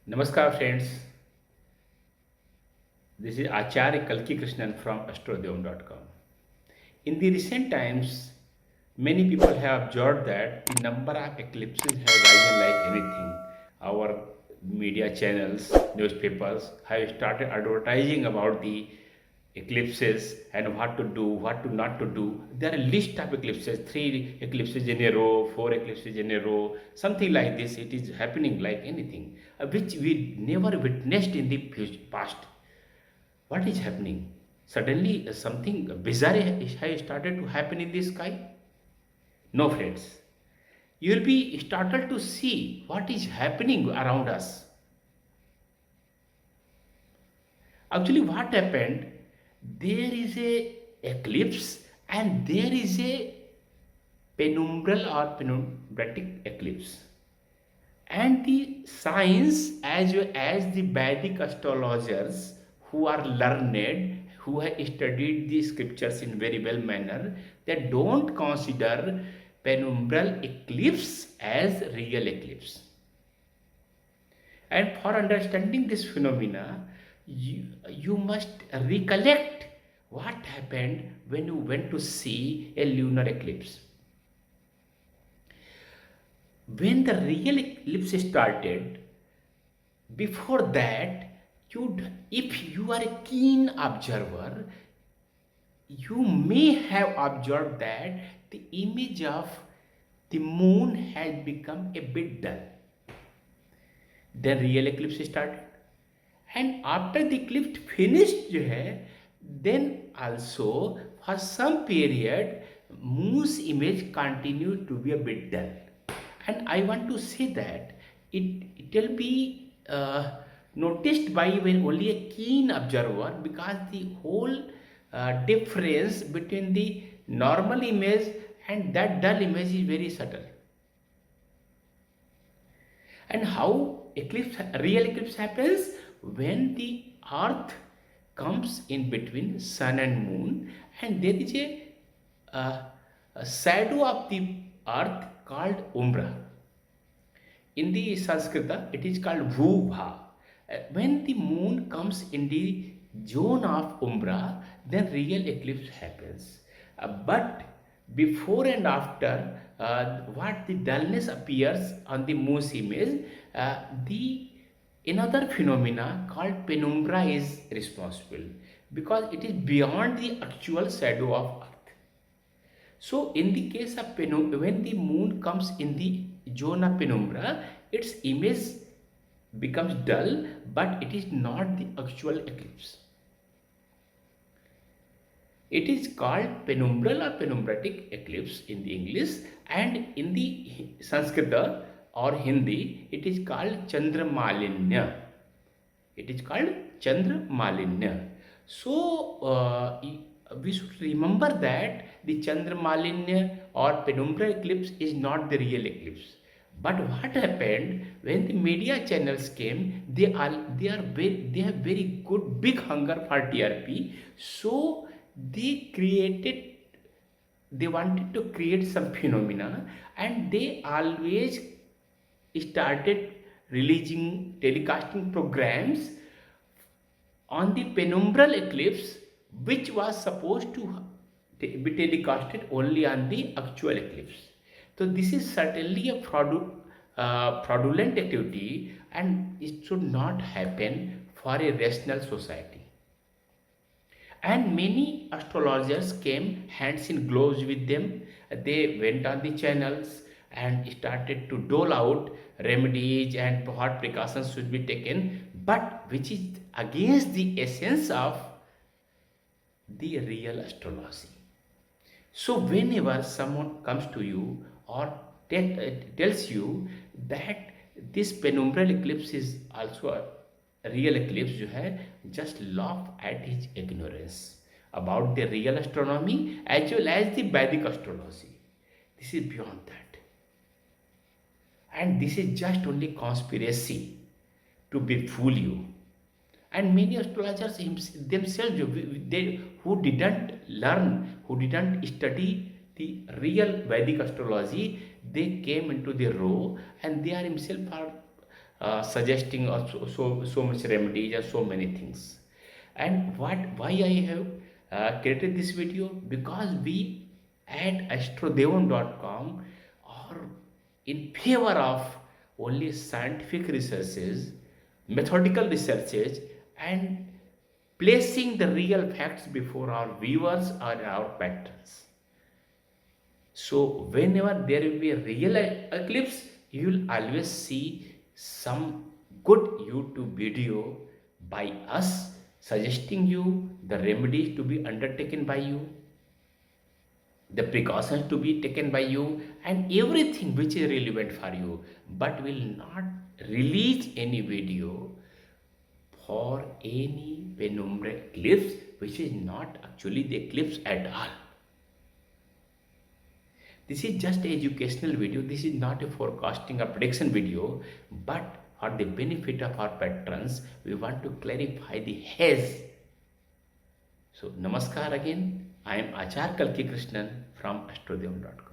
Namaskar friends, this is Acharya Kalki Krishnan from astrodevam.com. In the recent times, many people have observed that the number of eclipses have risen like anything. Our media channels, newspapers have started advertising about the eclipses and what to do, what to not to do. There are a list of eclipses, 3 eclipses in a row, 4 eclipses in a row, something like this. It is happening like anything, which we never witnessed in the past. What is happening? Suddenly, something bizarre has started to happen in the sky. No, friends. You will be startled to see what is happening around us. Actually, what happened? There is a eclipse and there is a penumbral or penumbratic eclipse. And the science, as well as the Vedic astrologers who are learned, who have studied the scriptures in very well manner, they don't consider penumbral eclipse as real eclipse. And for understanding this phenomena, you must recollect what happened when you went to see a lunar eclipse. When the real eclipse started, before that, if you are a keen observer, you may have observed that the image of the moon has become a bit dull. Then real eclipse started, and after the eclipse finished then also for some period moon's image continued to be a bit dull. And I want to say that it will be noticed by when only a keen observer, because the whole difference between the normal image and that dull image is very subtle. And how real eclipse happens? When the earth comes in between sun and moon, and there is uh, a shadow of the earth called umbra. In the Sanskrita, it is called Bhubha. When the moon comes in the zone of umbra, then real eclipse happens. But before and after, what the dullness appears on the moon's image, the another phenomena called penumbra is responsible, because it is beyond the actual shadow of earth. So in the case of penumbra, when the moon comes in the zona penumbra, its image becomes dull, but it is not the actual eclipse. It is called penumbral or penumbratic eclipse in the English, and in the Sanskrit or Hindi, it is called Chandramalinya. It is called Chandramalinya. So, we should remember that the Chandramalinya or penumbral eclipse is not the real eclipse. But what happened when the media channels came? They have very good big hunger for TRP. So they wanted to create some phenomena, and they always started releasing telecasting programs on the penumbral eclipse, which was supposed to be telecasted only on the actual eclipse. So this is certainly a fraudulent activity, and it should not happen for a rational society. And many astrologers came hands in gloves with them. They went on the channels and started to dole out remedies and what precautions should be taken, but which is against the essence of the real astrology. So whenever someone comes to you or tells you that this penumbral eclipse is also a real eclipse, just laugh at his ignorance about the real astronomy as well as the Vedic astrology. This is beyond that, and this is just only conspiracy to befool you. And many astrologers themselves, who didn't learn, who didn't study the real Vedic astrology, they came into the row, and they are himself are suggesting so much remedies or so many things. And why I have created this video, because we at astrodevan.com are in favor of only scientific researches, methodical researches, and placing the real facts before our viewers or our patrons. So whenever there will be a real eclipse, you will always see some good YouTube video by us suggesting you the remedies to be undertaken by you, the precautions to be taken by you, and everything which is relevant for you, but will not release any video for any penumbra eclipse which is not actually the eclipse at all. This is just an educational video. This is not a forecasting or prediction video, but for the benefit of our patrons, we want to clarify the haze. So, namaskar again. I am Achar Kalki Krishnan from astrodevan.com.